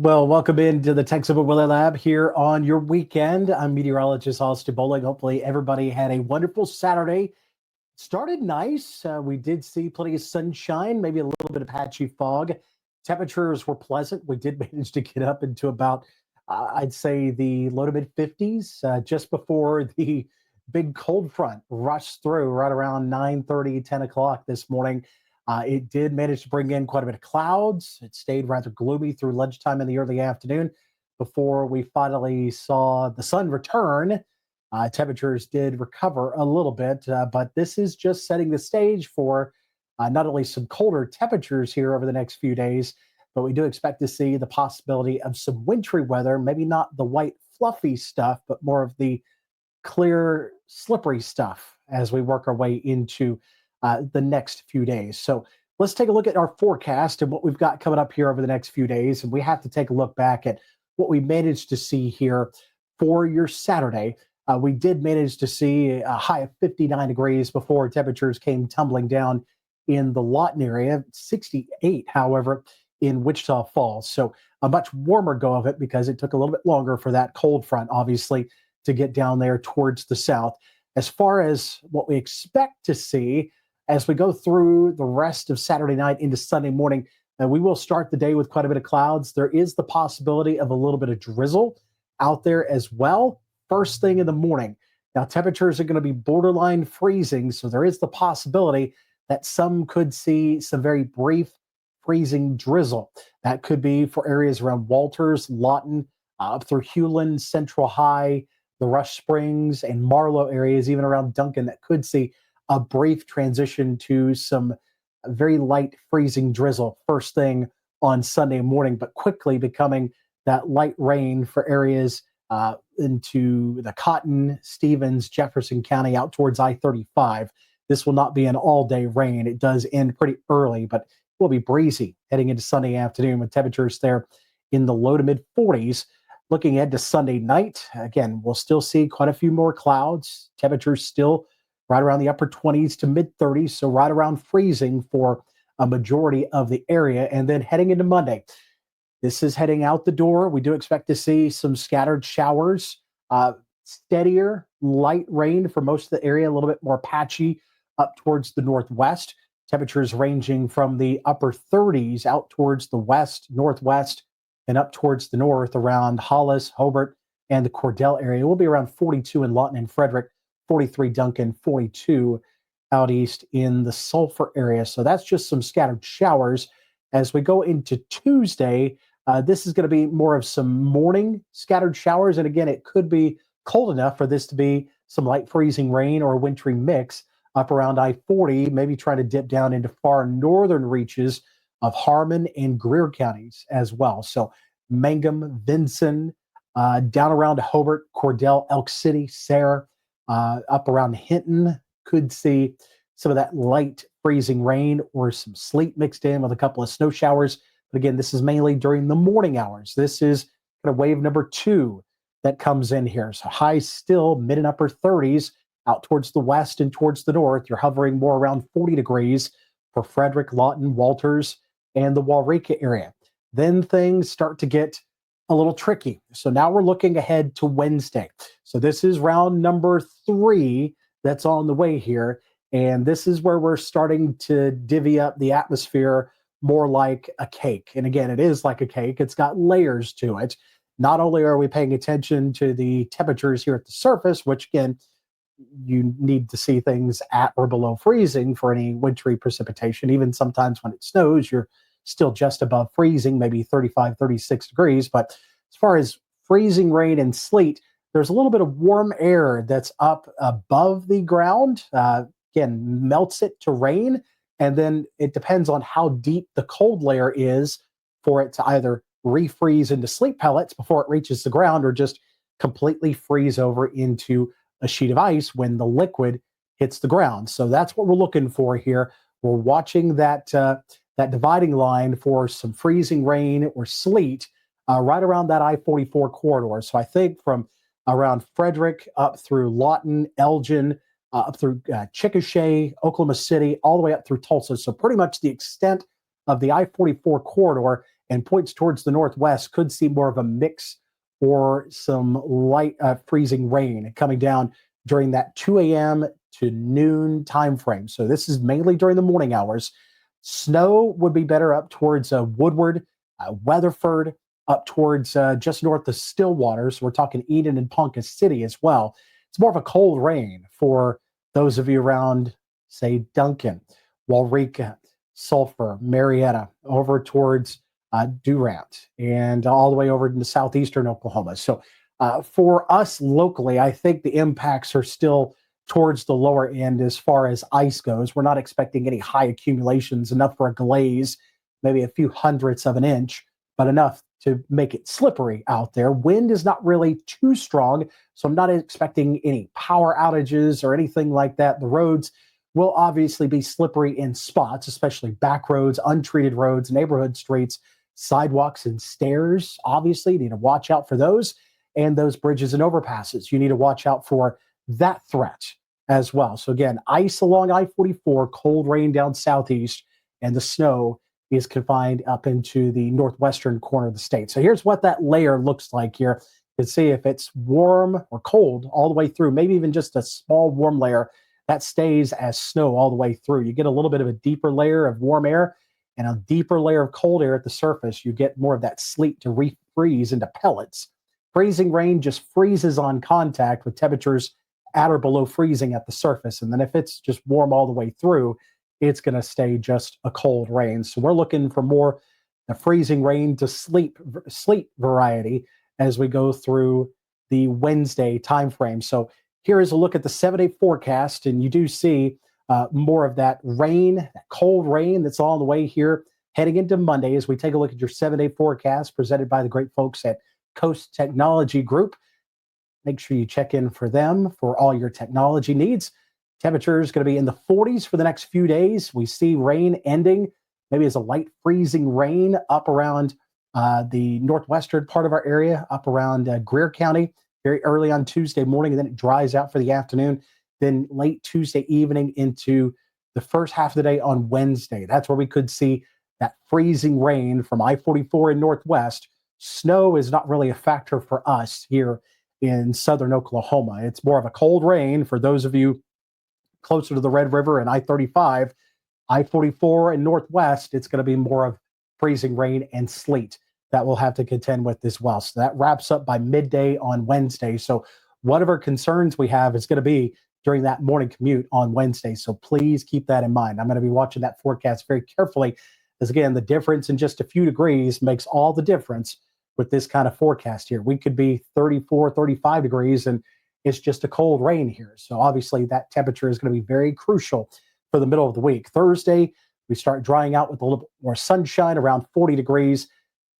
Well, welcome into the Texas Weather Lab here on your weekend. I'm meteorologist Austin Bowling. Hopefully, everybody had a wonderful Saturday. Started nice. We did see plenty of sunshine, maybe a little bit of patchy fog. Temperatures were pleasant. We did manage to get up into about, I'd say, the low to mid 50s just before the big cold front rushed through right around 9:30, 10 o'clock this morning. It did manage to bring in quite a bit of clouds. It stayed rather gloomy through lunchtime in the early afternoon before we finally saw the sun return. Temperatures did recover a little bit, but this is just setting the stage for not only some colder temperatures here over the next few days, but we do expect to see the possibility of some wintry weather, maybe not the white, fluffy stuff, but more of the clear, slippery stuff as we work our way into the next few days. So let's take a look at our forecast and what we've got coming up here over the next few days. And we have to take a look back at what we managed to see here for your Saturday. We did manage to see a high of 59 degrees before temperatures came tumbling down in the Lawton area, 68, however, in Wichita Falls. So a much warmer go of it because it took a little bit longer for that cold front, obviously, to get down there towards the south. As far as what we expect to see as we go through the rest of Saturday night into Sunday morning, we will start the day with quite a bit of clouds. There is the possibility of a little bit of drizzle out there as well, first thing in the morning. Now, temperatures are going to be borderline freezing, so there is the possibility that some could see some very brief freezing drizzle. That could be for areas around Walters, Lawton, up through Hewlin, Central High, the Rush Springs, and Marlow areas, even around Duncan, that could see a brief transition to some very light freezing drizzle first thing on Sunday morning, but quickly becoming that light rain for areas into the Cotton, Stevens, Jefferson County out towards I-35. This will not be an all-day rain. It does end pretty early, but it will be breezy heading into Sunday afternoon with temperatures there in the low to mid 40s. Looking ahead to Sunday night, again, we'll still see quite a few more clouds. Temperatures still right around the upper 20s to mid 30s, so right around freezing for a majority of the area. And then heading into Monday, this is heading out the door. We do expect to see some scattered showers, steadier, light rain for most of the area, a little bit more patchy up towards the northwest. Temperatures ranging from the upper 30s out towards the west, northwest, and up towards the north around Hollis, Hobart, and the Cordell area. We'll be around 42 in Lawton and Frederick, 43 Duncan, 42 out east in the Sulphur area. So that's just some scattered showers. As we go into Tuesday, this is going to be more of some morning scattered showers. And again, it could be cold enough for this to be some light freezing rain or a wintry mix up around I-40, maybe trying to dip down into far northern reaches of Harmon and Greer counties as well. So Mangum, Vinson, down around Hobart, Cordell, Elk City, Sarah, up around Hinton, could see some of that light freezing rain or some sleet mixed in with a couple of snow showers. But again, this is mainly during the morning hours. This is kind of wave number 2 that comes in here. So highs still mid and upper 30s out towards the west and towards the north. You're hovering more around 40 degrees for Frederick, Lawton, Walters, and the Waurika area. Then things start to get a little tricky. So now we're looking ahead to Wednesday. So this is round number 3 that's on the way here. And this is where we're starting to divvy up the atmosphere more like a cake. And again, it is like a cake. It's got layers to it. Not only are we paying attention to the temperatures here at the surface, which again, you need to see things at or below freezing for any wintry precipitation. Even sometimes when it snows, you're still just above freezing, maybe 35, 36 degrees. But as far as freezing rain and sleet, there's a little bit of warm air that's up above the ground. Again, melts it to rain. And then it depends on how deep the cold layer is for it to either refreeze into sleet pellets before it reaches the ground or just completely freeze over into a sheet of ice when the liquid hits the ground. So that's what we're looking for here. We're watching that dividing line for some freezing rain or sleet right around that I-44 corridor. So I think from around Frederick up through Lawton, Elgin, up through Chickasha, Oklahoma City, all the way up through Tulsa. So pretty much the extent of the I-44 corridor. and points towards the northwest could see more of a mix or some light freezing rain coming down during that 2 a.m. to noon time frame. So this is mainly during the morning hours. Snow would be better up towards Woodward, Weatherford, up towards just north of Stillwater. So we're talking Eden and Ponca City as well. It's more of a cold rain for those of you around, say, Duncan, Waurika, Sulphur, Marietta, over towards Durant, and all the way over into southeastern Oklahoma. So for us locally, I think the impacts are still towards the lower end as far as ice goes. We're not expecting any high accumulations, enough for a glaze, maybe a few hundredths of an inch, but enough to make it slippery out there. Wind is not really too strong, so I'm not expecting any power outages or anything like that. The roads will obviously be slippery in spots, especially back roads, untreated roads, neighborhood streets, sidewalks, and stairs. Obviously, you need to watch out for those, and those bridges and overpasses. You need to watch out for that threat as well. So again, ice along I-44, cold rain down southeast, and the snow is confined up into the northwestern corner of the state. So here's what that layer looks like here. You can see if it's warm or cold all the way through, maybe even just a small warm layer that stays as snow all the way through. You get a little bit of a deeper layer of warm air and a deeper layer of cold air at the surface. You get more of that sleet to refreeze into pellets. Freezing rain just freezes on contact with temperatures at or below freezing at the surface. And then if it's just warm all the way through, it's going to stay just a cold rain. So we're looking for more the freezing rain to sleet variety as we go through the Wednesday timeframe. So here is a look at the 7-day forecast, and you do see more of that rain, that cold rain that's on the way here heading into Monday as we take a look at your 7-day forecast presented by the great folks at Coast Technology Group. Make sure you check in for them for all your technology needs. Temperature is going to be in the 40s for the next few days. We see rain ending maybe as a light freezing rain up around the northwestern part of our area, up around Greer County, very early on Tuesday morning, and then it dries out for the afternoon. Then late Tuesday evening into the first half of the day on Wednesday. That's where we could see that freezing rain from I-44 in northwest. Snow is not really a factor for us here in southern Oklahoma. It's more of a cold rain for those of you closer to the Red River and I-35. I-44 and northwest, it's going to be more of freezing rain and sleet that we'll have to contend with as well. So that wraps up by midday on Wednesday. So whatever concerns we have is going to be during that morning commute on Wednesday. So please keep that in mind. I'm going to be watching that forecast very carefully, as again, the difference in just a few degrees makes all the difference with this kind of forecast here. We could be 34, 35 degrees, and it's just a cold rain here. So obviously that temperature is going to be very crucial for the middle of the week. Thursday, we start drying out with a little bit more sunshine, around 40 degrees,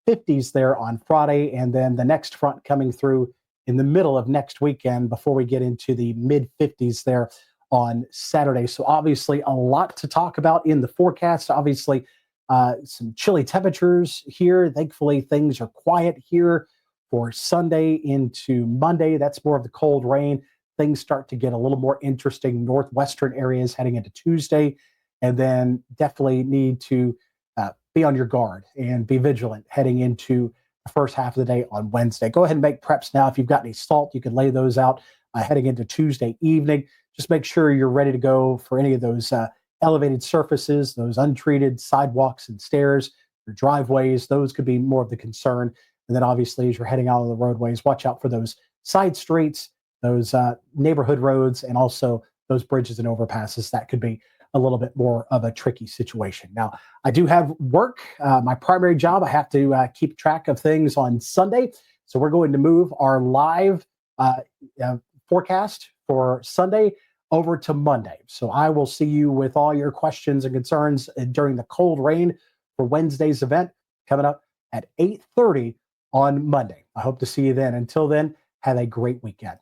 50s there on Friday, and then the next front coming through in the middle of next weekend before we get into the mid 50s there on Saturday. So obviously a lot to talk about in the forecast. Obviously some chilly temperatures here. Thankfully, things are quiet here for Sunday into Monday. That's more of the cold rain. Things start to get a little more interesting northwestern areas heading into Tuesday, and then definitely need to be on your guard and be vigilant heading into the first half of the day on Wednesday. Go ahead and make preps now. If you've got any salt, you can lay those out heading into Tuesday evening. Just make sure you're ready to go for any of those elevated surfaces, those untreated sidewalks and stairs, your driveways. Those could be more of the concern. And then obviously, as you're heading out on the roadways, watch out for those side streets, those neighborhood roads, and also those bridges and overpasses. That could be a little bit more of a tricky situation. Now, I do have work. My primary job, I have to keep track of things on Sunday. So we're going to move our live forecast for Sunday over to Monday. So I will see you with all your questions and concerns during the cold rain for Wednesday's event coming up at 8:30 on Monday. I hope to see you then. Until then, have a great weekend.